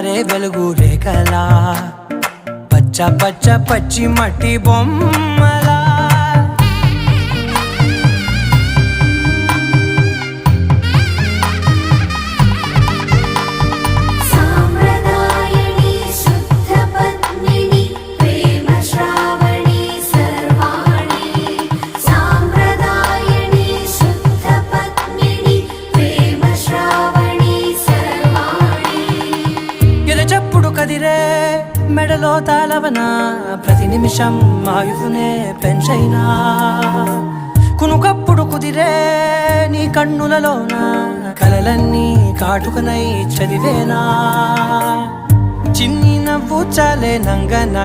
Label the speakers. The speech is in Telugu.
Speaker 1: పారే వెలుగు రేఖలా పచ్చ పచ్చ పచ్చి మట్టి బొమ్మలా చెప్పుడు కదిరే మెడలో తాళవన ప్రతి నిమిషం ఆయుధునే పెంచైనా కునుకప్పుడు కుదిరే నీ కన్నులలోన కలలన్నీ కాటుకనై చదివేనా చిన్ని నవ్వు చాలే నంగన